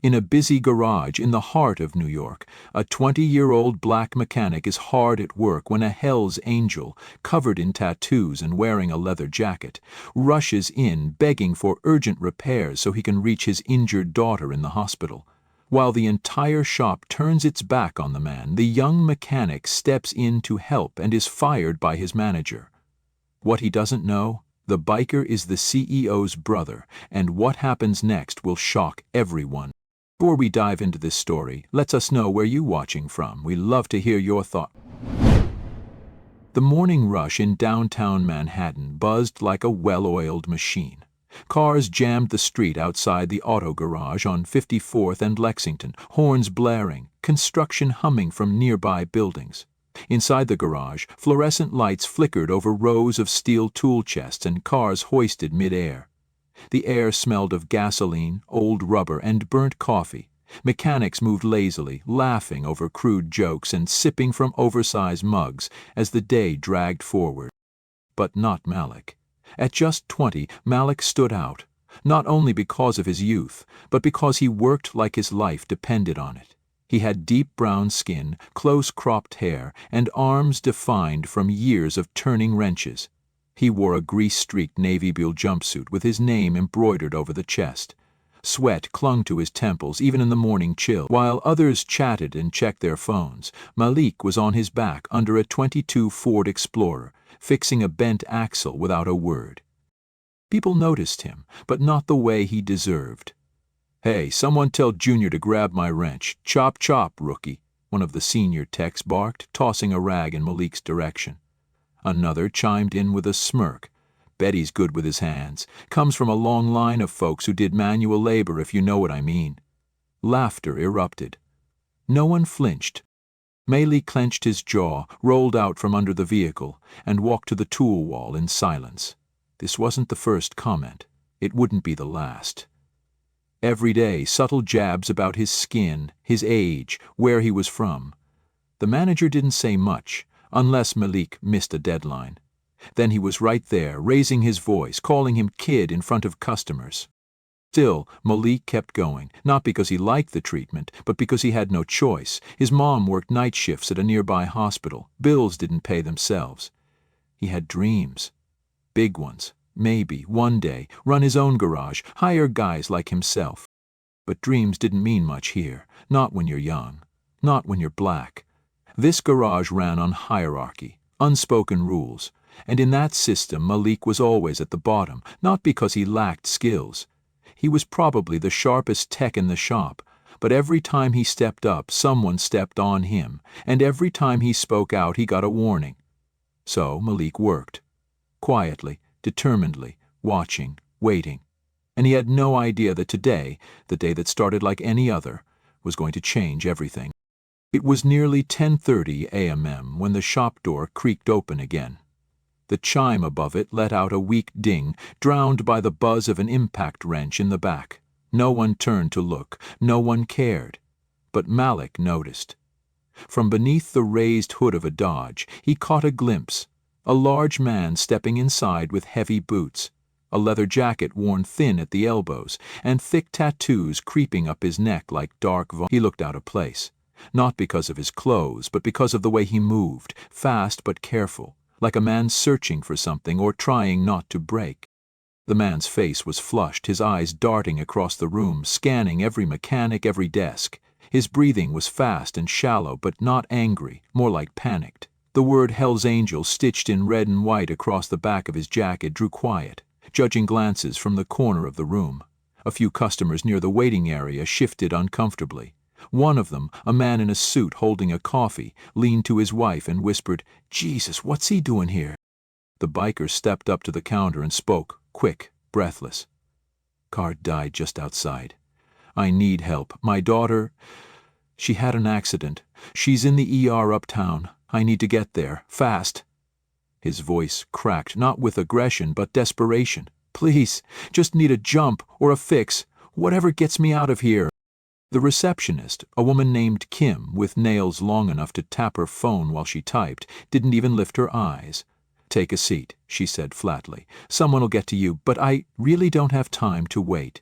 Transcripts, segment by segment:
In a busy garage in the heart of New York, a 20-year-old black mechanic is hard at work when a Hell's Angel, covered in tattoos and wearing a leather jacket, rushes in begging for urgent repairs so he can reach his injured daughter in the hospital. While the entire shop turns its back on the man, the young mechanic steps in to help and is fired by his manager. What he doesn't know? The biker is the CEO's brother, and what happens next will shock everyone. Before we dive into this story, let us know where you're watching from. We love to hear your thoughts. The morning rush in downtown Manhattan buzzed like a well-oiled machine. Cars jammed the street outside the auto garage on 54th and Lexington, horns blaring, construction humming from nearby buildings. Inside the garage, fluorescent lights flickered over rows of steel tool chests and cars hoisted mid-air. The air smelled of gasoline, old rubber, and burnt coffee. Mechanics moved lazily, laughing over crude jokes and sipping from oversized mugs as the day dragged forward. But not Malik. At just 20, Malik stood out, not only because of his youth, but because he worked like his life depended on it. He had deep brown skin, close-cropped hair, and arms defined from years of turning wrenches. He wore a grease-streaked navy blue jumpsuit with his name embroidered over the chest. Sweat clung to his temples even in the morning chill. While others chatted and checked their phones, Malik was on his back under a '22 Ford Explorer, fixing a bent axle without a word. People noticed him, but not the way he deserved. "Hey, someone tell Junior to grab my wrench. Chop chop, rookie," one of the senior techs barked, tossing a rag in Malik's direction. Another chimed in with a smirk. "Bet he's good with his hands. Comes from a long line of folks who did manual labor, if you know what I mean." Laughter erupted. No one flinched. Malik clenched his jaw, rolled out from under the vehicle, and walked to the tool wall in silence. This wasn't the first comment. It wouldn't be the last. Every day, subtle jabs about his skin, his age, where he was from. The manager didn't say much, unless Malik missed a deadline. Then he was right there, raising his voice, calling him kid in front of customers. Still, Malik kept going, not because he liked the treatment, but because he had no choice. His mom worked night shifts at a nearby hospital. Bills didn't pay themselves. He had dreams. Big ones. Maybe, one day, run his own garage, hire guys like himself. But dreams didn't mean much here, not when you're young, not when you're black. This garage ran on hierarchy, unspoken rules, and in that system Malik was always at the bottom, not because he lacked skills. He was probably the sharpest tech in the shop, but every time he stepped up, someone stepped on him, and every time he spoke out, he got a warning. So Malik worked. Quietly, determinedly, watching, waiting. And he had no idea that today, the day that started like any other, was going to change everything. It was nearly 10:30 a.m. when the shop door creaked open again. The chime above it let out a weak ding, drowned by the buzz of an impact wrench in the back. No one turned to look, no one cared. But Malik noticed. From beneath the raised hood of a Dodge, he caught a glimpse. A large man stepping inside with heavy boots, a leather jacket worn thin at the elbows, and thick tattoos creeping up his neck like dark vines. He looked out of place. Not because of his clothes, but because of the way he moved, fast but careful, like a man searching for something or trying not to break. The man's face was flushed, his eyes darting across the room, scanning every mechanic, every desk. His breathing was fast and shallow, but not angry, more like panicked. The word Hell's Angel stitched in red and white across the back of his jacket drew quiet, judging glances from the corner of the room. A few customers near the waiting area shifted uncomfortably. One of them, a man in a suit holding a coffee, leaned to his wife and whispered, "Jesus, what's he doing here?" The biker stepped up to the counter and spoke, quick, breathless. "Car died just outside. I need help. My daughter, she had an accident. She's in the ER uptown. I need to get there, fast." His voice cracked, not with aggression, but desperation. "Please, just need a jump or a fix, whatever gets me out of here." The receptionist, a woman named Kim, with nails long enough to tap her phone while she typed, didn't even lift her eyes. "Take a seat," she said flatly. "Someone will get to you, but I really don't have time to wait."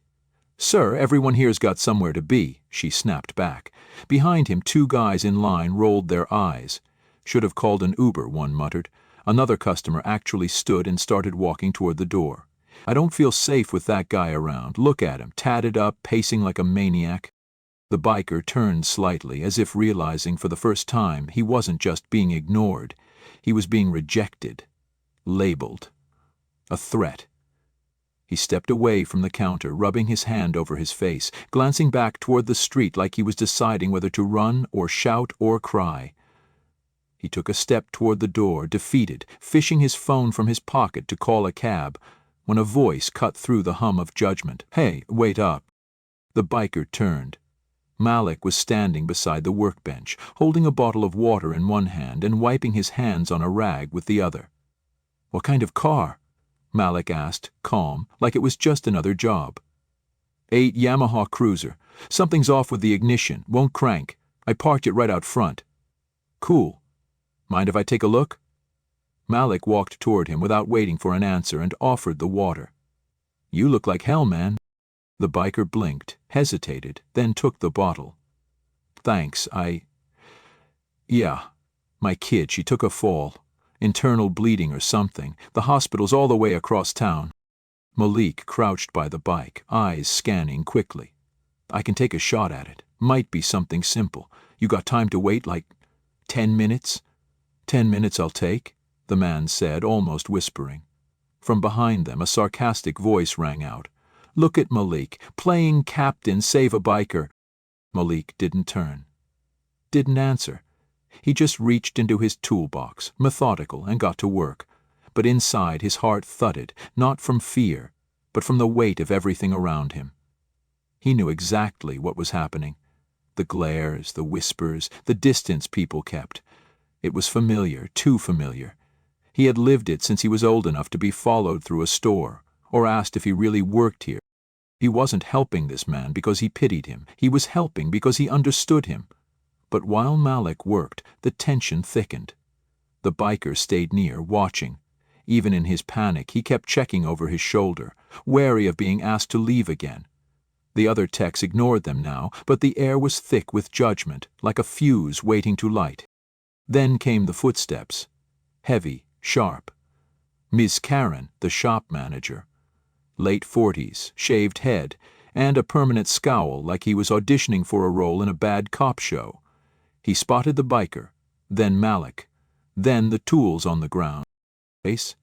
"Sir, everyone here's got somewhere to be," she snapped back. Behind him, 2 guys in line rolled their eyes. "Should have called an Uber," one muttered. Another customer actually stood and started walking toward the door. "I don't feel safe with that guy around. Look at him, tatted up, pacing like a maniac." The biker turned slightly, as if realizing for the first time he wasn't just being ignored. He was being rejected, labeled, a threat. He stepped away from the counter, rubbing his hand over his face, glancing back toward the street like he was deciding whether to run or shout or cry. He took a step toward the door, defeated, fishing his phone from his pocket to call a cab, when a voice cut through the hum of judgment. "Hey, wait up." The biker turned. Malik was standing beside the workbench, holding a bottle of water in one hand and wiping his hands on a rag with the other. "What kind of car?" Malik asked, calm, like it was just another job. "8 Yamaha Cruiser. Something's off with the ignition, won't crank. I parked it right out front." "Cool. Mind if I take a look?" Malik walked toward him without waiting for an answer and offered the water. "You look like hell, man." The biker blinked, hesitated, then took the bottle. "Thanks, Yeah, my kid, she took a fall. Internal bleeding or something. The hospital's all the way across town." Malik crouched by the bike, eyes scanning quickly. "I can take a shot at it. Might be something simple. You got time to wait, like 10 minutes? 10 minutes I'll take," the man said, almost whispering. From behind them, a sarcastic voice rang out. "Look at Malik, playing captain, save a biker." Malik didn't turn. Didn't answer. He just reached into his toolbox, methodical, and got to work. But inside his heart thudded, not from fear, but from the weight of everything around him. He knew exactly what was happening. The glares, the whispers, the distance people kept. It was familiar, too familiar. He had lived it since he was old enough to be followed through a store, or asked if he really worked here. He wasn't helping this man because he pitied him. He was helping because he understood him. But while Malik worked, the tension thickened. The biker stayed near, watching. Even in his panic, he kept checking over his shoulder, wary of being asked to leave again. The other techs ignored them now, but the air was thick with judgment, like a fuse waiting to light. Then came the footsteps. Heavy, sharp. Ms. Karen, the shop manager. Late 40s, shaved head, and a permanent scowl like he was auditioning for a role in a bad cop show. He spotted the biker, then Malik, then the tools on the ground. "Face?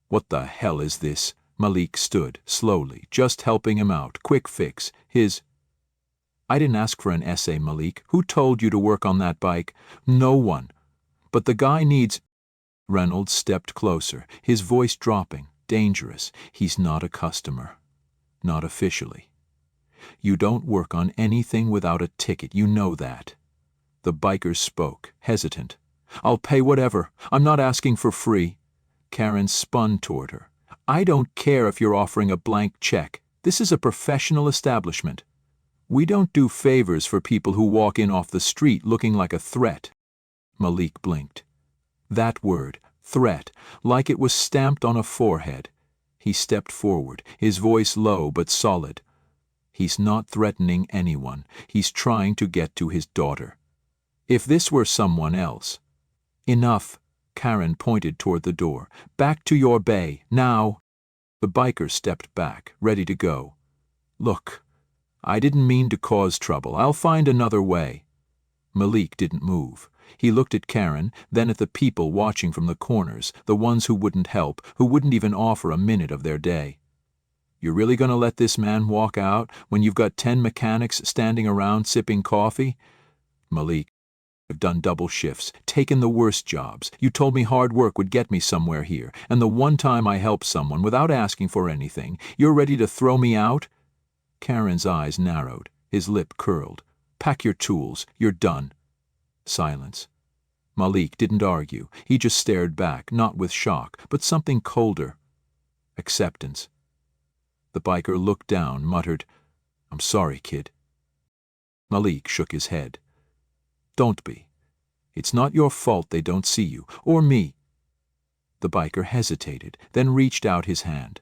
What the hell is this?" Malik stood, slowly, just helping him out, quick fix. "I didn't ask for an essay, Malik. Who told you to work on that bike?" "No one. But the guy needs—" Reynolds stepped closer, his voice dropping, dangerous. "He's not a customer. Not officially. You don't work on anything without a ticket, you know that." The biker spoke, hesitant. "I'll pay whatever. I'm not asking for free." Karen spun toward her. "I don't care if you're offering a blank check. This is a professional establishment. We don't do favors for people who walk in off the street looking like a threat." Malik blinked. That word, threat, like it was stamped on a forehead. He stepped forward, his voice low but solid. "He's not threatening anyone. He's trying to get to his daughter. If this were someone else—" "Enough." Karen pointed toward the door. "Back to your bay, now." The biker stepped back, ready to go. "Look, I didn't mean to cause trouble. I'll find another way." Malik didn't move. He looked at Karen, then at the people watching from the corners, the ones who wouldn't help, who wouldn't even offer a minute of their day. "You're really going to let this man walk out when you've got 10 mechanics standing around sipping coffee?" "Malik, I've done double shifts, taken the worst jobs. You told me hard work would get me somewhere here, and the one time I helped someone without asking for anything, you're ready to throw me out?" Karen's eyes narrowed, his lip curled. "Pack your tools, you're done." Silence. Malik didn't argue. He just stared back, not with shock, but something colder. Acceptance. The biker looked down, muttered, "I'm sorry, kid." Malik shook his head. "Don't be. It's not your fault they don't see you, or me." The biker hesitated, then reached out his hand.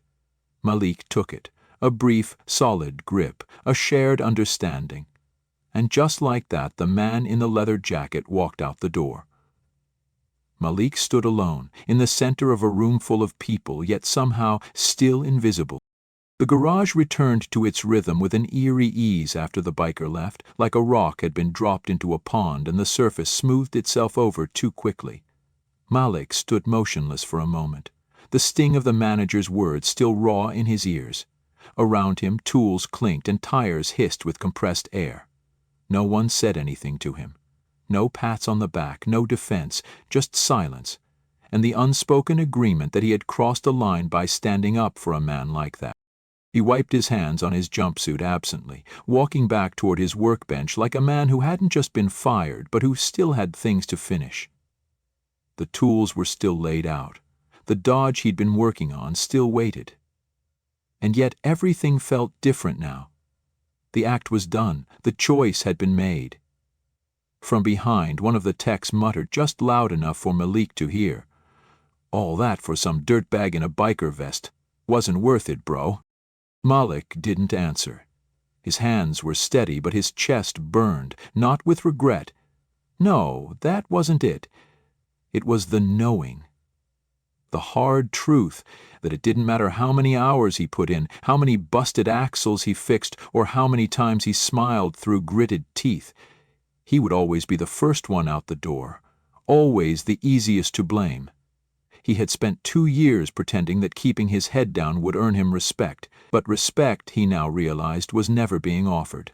Malik took it, A brief, solid grip, a shared understanding. And just like that, the man in the leather jacket walked out the door. Malik stood alone, in the center of a room full of people, yet somehow still invisible. The garage returned to its rhythm with an eerie ease after the biker left, like a rock had been dropped into a pond and the surface smoothed itself over too quickly. Malik stood motionless for a moment, the sting of the manager's words still raw in his ears. Around him, tools clinked and tires hissed with compressed air. No one said anything to him. No pats on the back, no defense, just silence, and the unspoken agreement that he had crossed a line by standing up for a man like that. He wiped his hands on his jumpsuit absently, walking back toward his workbench like a man who hadn't just been fired but who still had things to finish. The tools were still laid out. The dodge he'd been working on still waited. And yet everything felt different now. The act was done. The choice had been made. From behind, one of the techs muttered just loud enough for Malik to hear. "All that for some dirtbag in a biker vest. Wasn't worth it, bro." Malik didn't answer. His hands were steady, but his chest burned, not with regret. No, that wasn't it. It was the knowing. The hard truth that it didn't matter how many hours he put in, how many busted axles he fixed, or how many times he smiled through gritted teeth. He would always be the first one out the door, always the easiest to blame. He had spent 2 years pretending that keeping his head down would earn him respect, but respect, he now realized, was never being offered.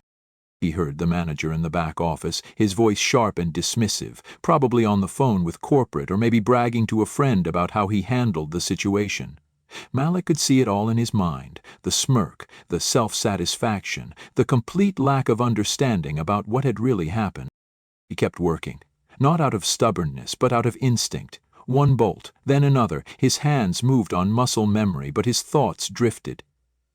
He heard the manager in the back office, his voice sharp and dismissive, probably on the phone with corporate or maybe bragging to a friend about how he handled the situation. Malik could see it all in his mind, the smirk, the self-satisfaction, the complete lack of understanding about what had really happened. He kept working, not out of stubbornness, but out of instinct. One bolt, then another. His hands moved on muscle memory, but his thoughts drifted.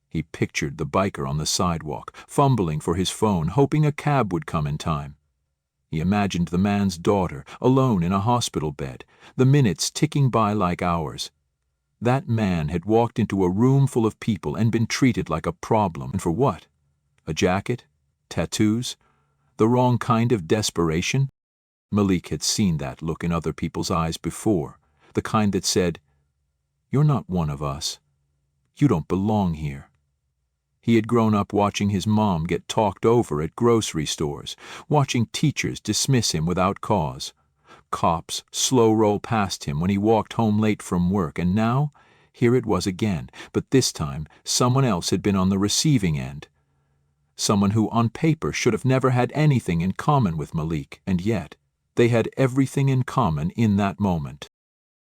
He pictured the biker on the sidewalk, fumbling for his phone, hoping a cab would come in time. He imagined the man's daughter, alone in a hospital bed, the minutes ticking by like hours. That man had walked into a room full of people and been treated like a problem. And for what? A jacket? Tattoos? The wrong kind of desperation? Malik had seen that look in other people's eyes before, the kind that said, "You're not one of us. You don't belong here." He had grown up watching his mom get talked over at grocery stores, watching teachers dismiss him without cause. Cops slow roll past him when he walked home late from work, and now, here it was again, but this time someone else had been on the receiving end. Someone who on paper should have never had anything in common with Malik, and yet they had everything in common in that moment.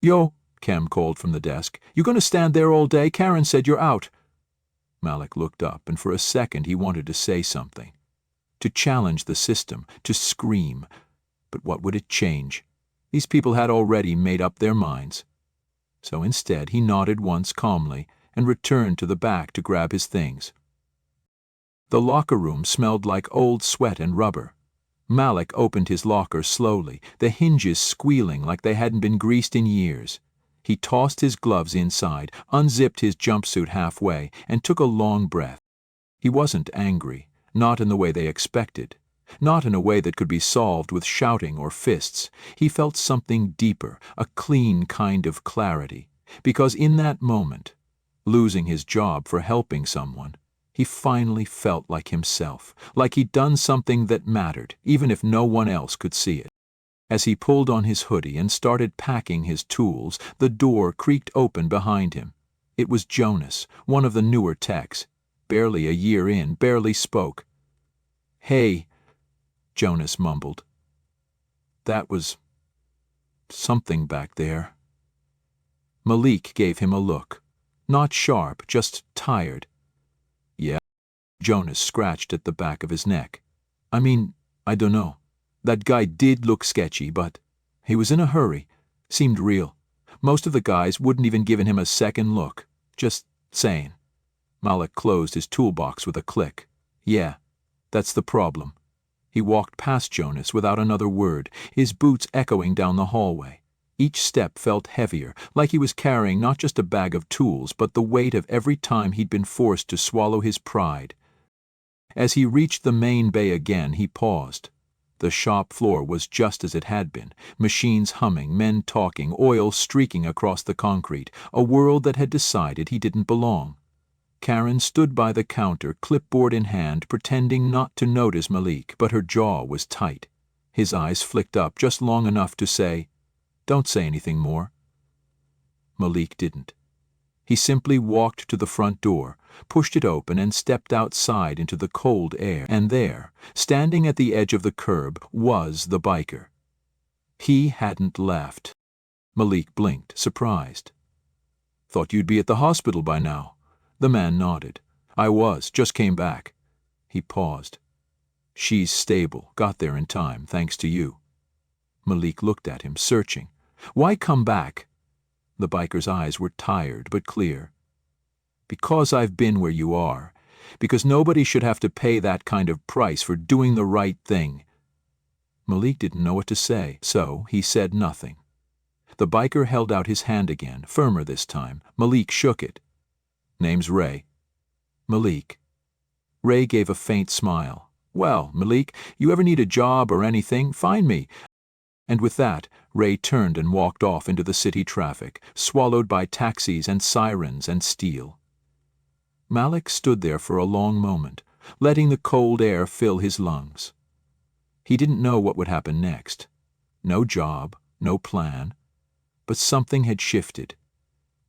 "Yo," Cam called from the desk. "You gonna stand there all day? Karen said you're out." Malik looked up, and for a second he wanted to say something. To challenge the system, to scream. But what would it change? These people had already made up their minds. So instead he nodded once calmly and returned to the back to grab his things. The locker room smelled like old sweat and rubber. Malik opened his locker slowly, the hinges squealing like they hadn't been greased in years. He tossed his gloves inside, unzipped his jumpsuit halfway, and took a long breath. He wasn't angry, not in the way they expected, not in a way that could be solved with shouting or fists. He felt something deeper, a clean kind of clarity, because in that moment, losing his job for helping someone, he finally felt like himself, like he'd done something that mattered, even if no one else could see it. As he pulled on his hoodie and started packing his tools, the door creaked open behind him. It was Jonas, one of the newer techs. Barely a year in, barely spoke. "Hey," Jonas mumbled. "That was something back there." Malik gave him a look. Not sharp, just tired. "Yeah." Jonas scratched at the back of his neck. "I mean, I dunno. That guy did look sketchy, but he was in a hurry. Seemed real. Most of the guys wouldn't even given him a second look. Just saying." Malik closed his toolbox with a click. "Yeah, that's the problem." He walked past Jonas without another word, his boots echoing down the hallway. Each step felt heavier, like he was carrying not just a bag of tools, but the weight of every time he'd been forced to swallow his pride. As he reached the main bay again, he paused. The shop floor was just as it had been, machines humming, men talking, oil streaking across the concrete, a world that had decided he didn't belong. Karen stood by the counter, clipboard in hand, pretending not to notice Malik, but her jaw was tight. His eyes flicked up just long enough to say, "Don't say anything more." Malik didn't. He simply walked to the front door, pushed it open, and stepped outside into the cold air. And there, standing at the edge of the curb, was the biker. He hadn't left. Malik blinked, surprised. "Thought you'd be at the hospital by now." The man nodded. "I was, just came back." He paused. "She's stable, got there in time, thanks to you." Malik looked at him, searching. "Why come back?" The biker's eyes were tired but clear. "Because I've been where you are. Because nobody should have to pay that kind of price for doing the right thing." Malik didn't know what to say, so he said nothing. The biker held out his hand again, firmer this time. Malik shook it. "Name's Ray." "Malik." Ray gave a faint smile. "Well, Malik, you ever need a job or anything, find me." And with that, Ray turned and walked off into the city traffic, swallowed by taxis and sirens and steel. Malik stood there for a long moment, letting the cold air fill his lungs. He didn't know what would happen next. No job, no plan. But something had shifted.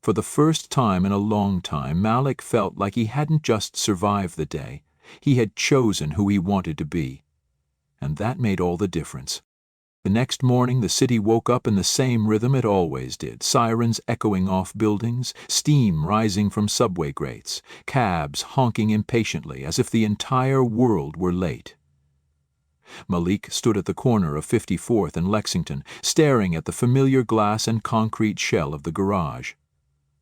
For the first time in a long time, Malik felt like he hadn't just survived the day. He had chosen who he wanted to be. And that made all the difference. The next morning, the city woke up in the same rhythm it always did, sirens echoing off buildings, steam rising from subway grates, cabs honking impatiently as if the entire world were late. Malik stood at the corner of 54th and Lexington, staring at the familiar glass and concrete shell of the garage.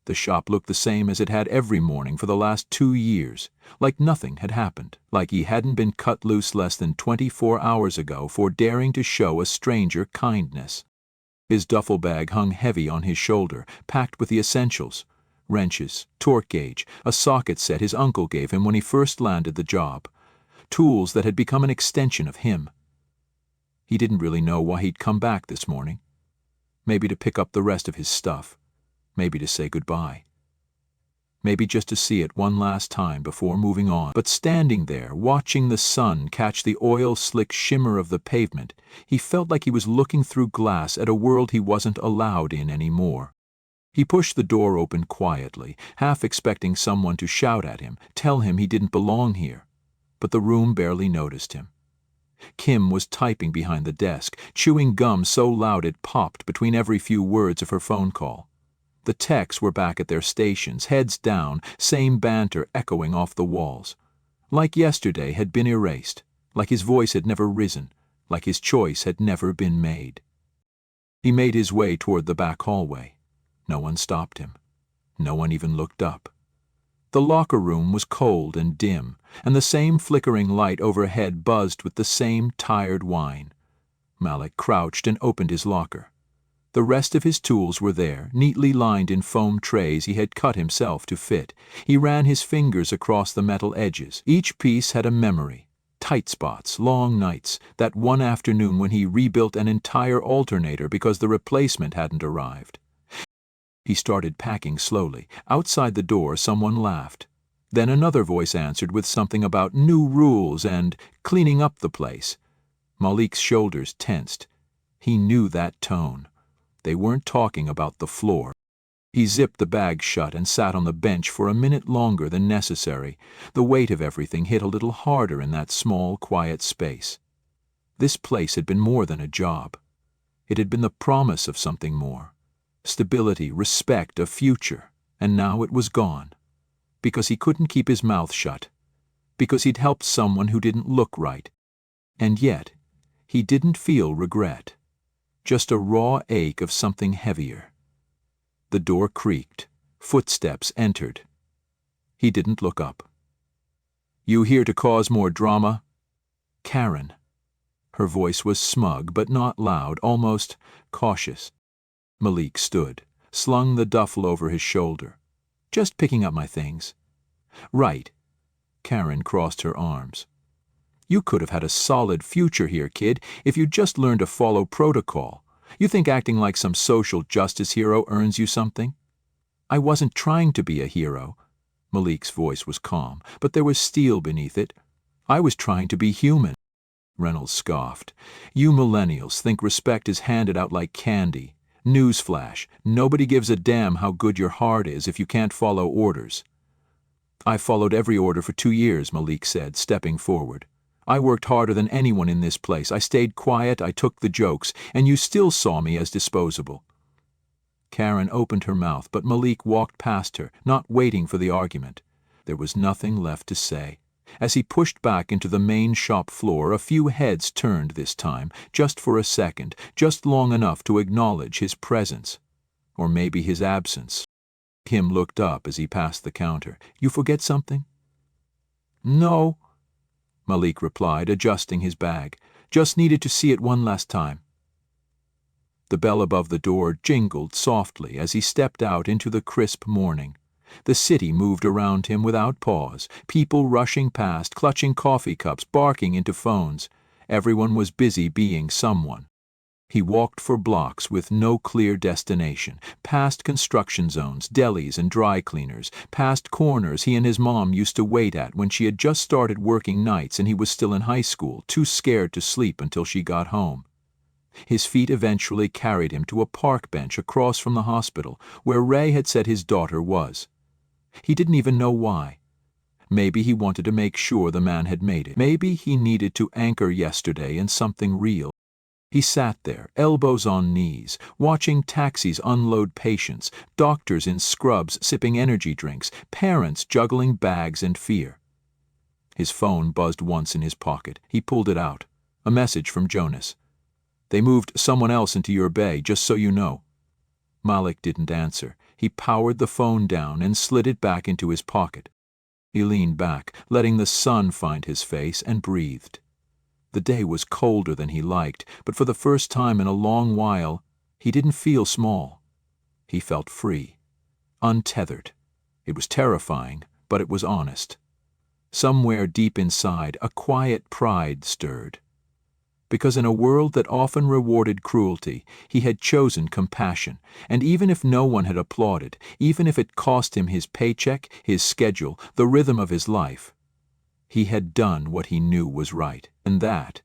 The shop looked the same as it had every morning for the last 2 years, like nothing had happened, like he hadn't been cut loose less than 24 hours ago for daring to show a stranger kindness. His duffel bag hung heavy on his shoulder, packed with the essentials: wrenches, torque gauge, a socket set his uncle gave him when he first landed the job, tools that had become an extension of him. He didn't really know why he'd come back this morning. Maybe to pick up the rest of his stuff. Maybe to say goodbye. Maybe just to see it one last time before moving on. But standing there, watching the sun catch the oil-slick shimmer of the pavement, he felt like he was looking through glass at a world he wasn't allowed in anymore. He pushed the door open quietly, half expecting someone to shout at him, tell him he didn't belong here. But the room barely noticed him. Kim was typing behind the desk, chewing gum so loud it popped between every few words of her phone call. The techs were back at their stations, heads down, same banter echoing off the walls. Like yesterday had been erased, like his voice had never risen, like his choice had never been made. He made his way toward the back hallway. No one stopped him. No one even looked up. The locker room was cold and dim, and the same flickering light overhead buzzed with the same tired whine. Malik crouched and opened his locker. The rest of his tools were there, neatly lined in foam trays he had cut himself to fit. He ran his fingers across the metal edges. Each piece had a memory. Tight spots, long nights, that one afternoon when he rebuilt an entire alternator because the replacement hadn't arrived. He started packing slowly. Outside the door, someone laughed. Then another voice answered with something about new rules and cleaning up the place. Malik's shoulders tensed. He knew that tone. They weren't talking about the floor. He zipped the bag shut and sat on the bench for a minute longer than necessary. The weight of everything hit a little harder in that small, quiet space. This place had been more than a job. It had been the promise of something more. Stability, respect, a future. And now it was gone. Because he couldn't keep his mouth shut. Because he'd helped someone who didn't look right. And yet, he didn't feel regret. Just a raw ache of something heavier. The door creaked. Footsteps entered. He didn't look up. "You here to cause more drama?" Karen. Her voice was smug but not loud, almost cautious. Malik stood, slung the duffel over his shoulder. Just picking up my things. Right. Karen crossed her arms. You could have had a solid future here, kid, if you'd just learned to follow protocol. You think acting like some social justice hero earns you something? I wasn't trying to be a hero. Malik's voice was calm, but there was steel beneath it. I was trying to be human. Reynolds scoffed. You millennials think respect is handed out like candy. Newsflash, nobody gives a damn how good your heart is if you can't follow orders. I followed every order for 2 years, Malik said, stepping forward. I worked harder than anyone in this place. I stayed quiet, I took the jokes, and you still saw me as disposable. Karen opened her mouth, but Malik walked past her, not waiting for the argument. There was nothing left to say. As he pushed back into the main shop floor, a few heads turned this time, just for a second, just long enough to acknowledge his presence. Or maybe his absence. Kim looked up as he passed the counter. You forget something? No, Malik replied, adjusting his bag. Just needed to see it one last time. The bell above the door jingled softly as he stepped out into the crisp morning. The city moved around him without pause, people rushing past, clutching coffee cups, barking into phones. Everyone was busy being someone. He walked for blocks with no clear destination, past construction zones, delis and dry cleaners, past corners he and his mom used to wait at when she had just started working nights and he was still in high school, too scared to sleep until she got home. His feet eventually carried him to a park bench across from the hospital, where Ray had said his daughter was. He didn't even know why. Maybe he wanted to make sure the man had made it. Maybe he needed to anchor yesterday in something real. He sat there, elbows on knees, watching taxis unload patients, doctors in scrubs sipping energy drinks, parents juggling bags and fear. His phone buzzed once in his pocket. He pulled it out. A message from Jonas. They moved someone else into your bay, just so you know. Malik didn't answer. He powered the phone down and slid it back into his pocket. He leaned back, letting the sun find his face, and breathed. The day was colder than he liked, but for the first time in a long while, he didn't feel small. He felt free, untethered. It was terrifying, but it was honest. Somewhere deep inside, a quiet pride stirred. Because in a world that often rewarded cruelty, he had chosen compassion, and even if no one had applauded, even if it cost him his paycheck, his schedule, the rhythm of his life, he had done what he knew was right, and that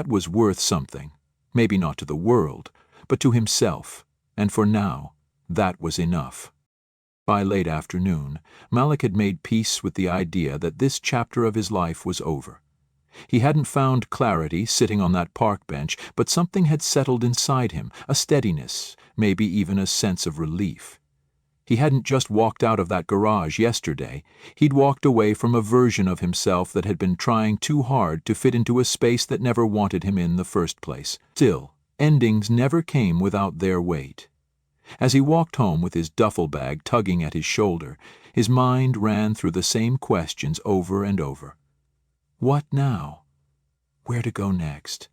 was worth something. Maybe not to the world, but to himself, and for now, that was enough. By late afternoon, Malik had made peace with the idea that this chapter of his life was over. He hadn't found clarity sitting on that park bench, but something had settled inside him, a steadiness, maybe even a sense of relief. He hadn't just walked out of that garage yesterday. He'd walked away from a version of himself that had been trying too hard to fit into a space that never wanted him in the first place. Still, endings never came without their weight. As he walked home with his duffel bag tugging at his shoulder, his mind ran through the same questions over and over. What now? Where to go next?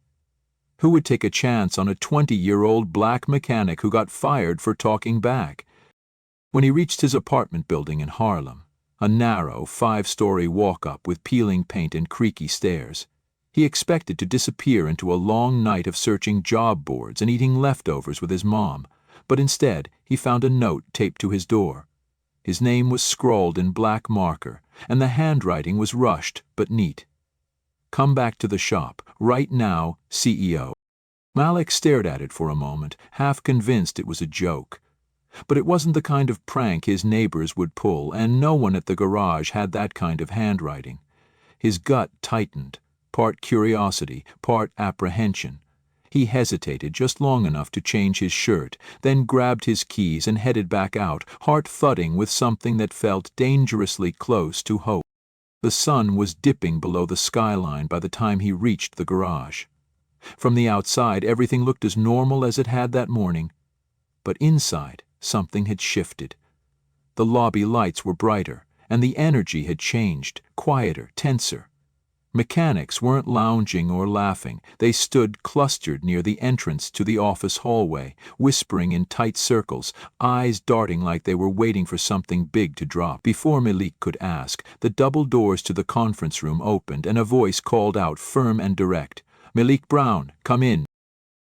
Who would take a chance on a 20-year-old black mechanic who got fired for talking back? When he reached his apartment building in Harlem, a narrow 5-story walk-up with peeling paint and creaky stairs, he expected to disappear into a long night of searching job boards and eating leftovers with his mom, but instead he found a note taped to his door. His name was scrawled in black marker, and the handwriting was rushed but neat. Come back to the shop, right now, CEO. Malik stared at it for a moment, half convinced it was a joke. But it wasn't the kind of prank his neighbors would pull, and no one at the garage had that kind of handwriting. His gut tightened, part curiosity, part apprehension. He hesitated just long enough to change his shirt, then grabbed his keys and headed back out, heart thudding with something that felt dangerously close to hope. The sun was dipping below the skyline by the time he reached the garage. From the outside, everything looked as normal as it had that morning. But inside, something had shifted. The lobby lights were brighter, and the energy had changed, quieter, tenser. Mechanics weren't lounging or laughing. They stood clustered near the entrance to the office hallway, whispering in tight circles, eyes darting like they were waiting for something big to drop. Before Malik could ask, the double doors to the conference room opened and a voice called out firm and direct, "Malik Brown, come in."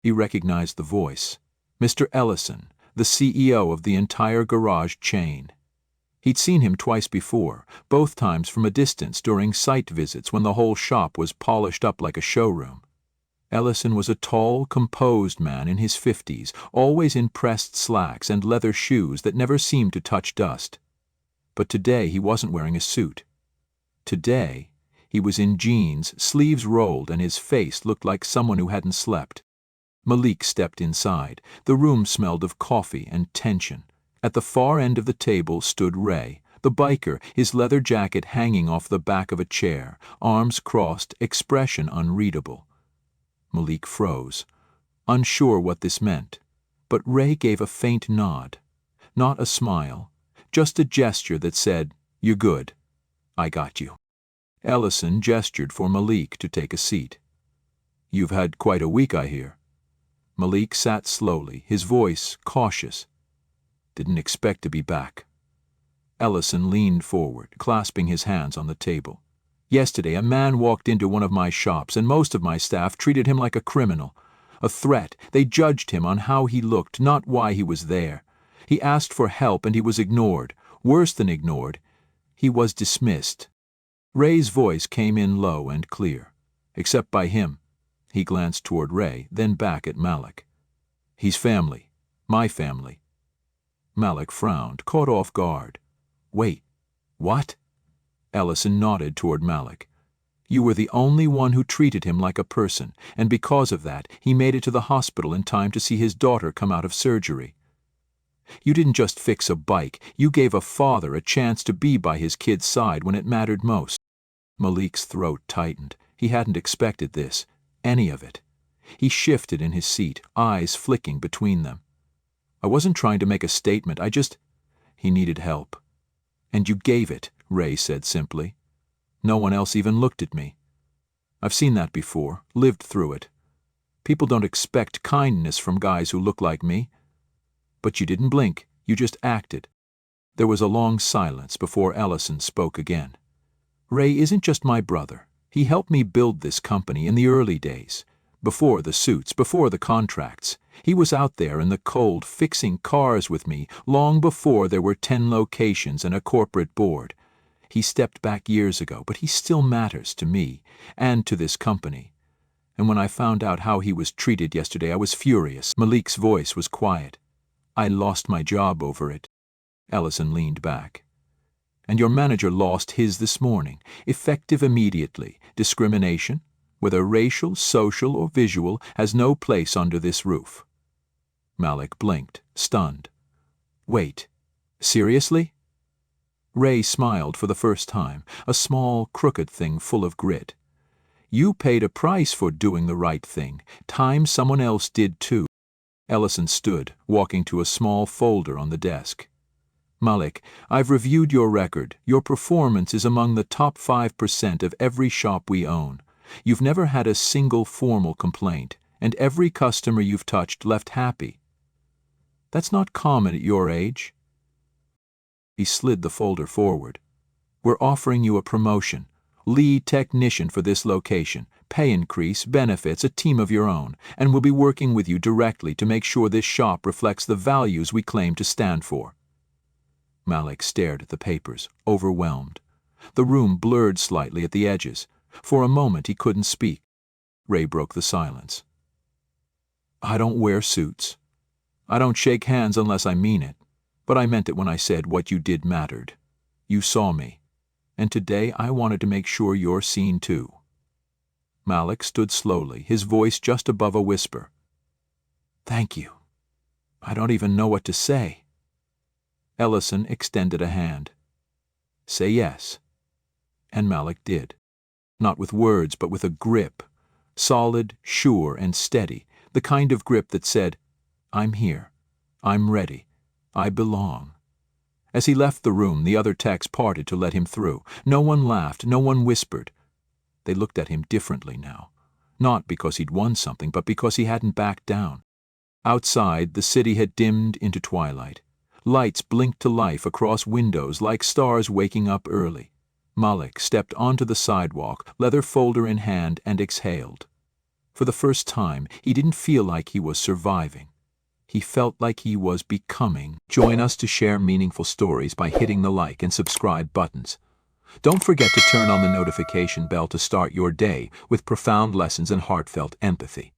He recognized the voice. Mr. Ellison, the CEO of the entire garage chain. He'd seen him twice before, both times from a distance during site visits when the whole shop was polished up like a showroom. Ellison was a tall, composed man in his 50s, always in pressed slacks and leather shoes that never seemed to touch dust. But today he wasn't wearing a suit. Today he was in jeans, sleeves rolled, and his face looked like someone who hadn't slept. Malik stepped inside. The room smelled of coffee and tension. At the far end of the table stood Ray, the biker, his leather jacket hanging off the back of a chair, arms crossed, expression unreadable. Malik froze, unsure what this meant, but Ray gave a faint nod. Not a smile, just a gesture that said, "You're good. I got you." Ellison gestured for Malik to take a seat. "You've had quite a week, I hear." Malik sat slowly, his voice cautious. "Didn't expect to be back." Ellison leaned forward, clasping his hands on the table. "Yesterday a man walked into one of my shops and most of my staff treated him like a criminal. A threat. They judged him on how he looked, not why he was there. He asked for help and he was ignored. Worse than ignored, he was dismissed." Ray's voice came in low and clear. "Except by him." He glanced toward Ray, then back at Malik. "He's family. My family." Malik frowned, caught off guard. "Wait, what?" Ellison nodded toward Malik. "You were the only one who treated him like a person, and because of that, he made it to the hospital in time to see his daughter come out of surgery. You didn't just fix a bike, you gave a father a chance to be by his kid's side when it mattered most." Malik's throat tightened. He hadn't expected this, any of it. He shifted in his seat, eyes flicking between them. "I wasn't trying to make a statement, He needed help. And you gave it," Ray said simply. "No one else even looked at me. I've seen that before, lived through it. People don't expect kindness from guys who look like me. But you didn't blink, you just acted." There was a long silence before Ellison spoke again. "Ray isn't just my brother. He helped me build this company in the early days. Before the suits, before the contracts. He was out there in the cold fixing cars with me long before there were 10 locations and a corporate board. He stepped back years ago, but he still matters to me and to this company. And when I found out how he was treated yesterday, I was furious." Malik's voice was quiet. "I lost my job over it." Ellison leaned back. "And your manager lost his this morning, effective immediately. Discrimination, whether racial, social, or visual, has no place under this roof." Malik blinked, stunned. "Wait, seriously?" Ray smiled for the first time, a small, crooked thing full of grit. "You paid a price for doing the right thing, time someone else did too." Ellison stood, walking to a small folder on the desk. "Malik, I've reviewed your record. Your performance is among the top 5% of every shop we own. You've never had a single formal complaint, and every customer you've touched left happy. That's not common at your age." He slid the folder forward. "We're offering you a promotion, lead technician for this location, pay increase, benefits, a team of your own, and we'll be working with you directly to make sure this shop reflects the values we claim to stand for." Malik stared at the papers, overwhelmed. The room blurred slightly at the edges. For a moment he couldn't speak. Ray broke the silence. "I don't wear suits. I don't shake hands unless I mean it. But I meant it when I said what you did mattered. You saw me. And today I wanted to make sure you're seen too." Malik stood slowly, his voice just above a whisper. "Thank you. I don't even know what to say." Ellison extended a hand. "Say yes." And Malik did. Not with words, but with a grip. Solid, sure, and steady. The kind of grip that said, "I'm here. I'm ready. I belong." As he left the room, the other techs parted to let him through. No one laughed, no one whispered. They looked at him differently now. Not because he'd won something, but because he hadn't backed down. Outside, the city had dimmed into twilight. Lights blinked to life across windows like stars waking up early. Malik stepped onto the sidewalk, leather folder in hand, and exhaled. For the first time, he didn't feel like he was surviving. He felt like he was becoming. Join us to share meaningful stories by hitting the like and subscribe buttons. Don't forget to turn on the notification bell to start your day with profound lessons and heartfelt empathy.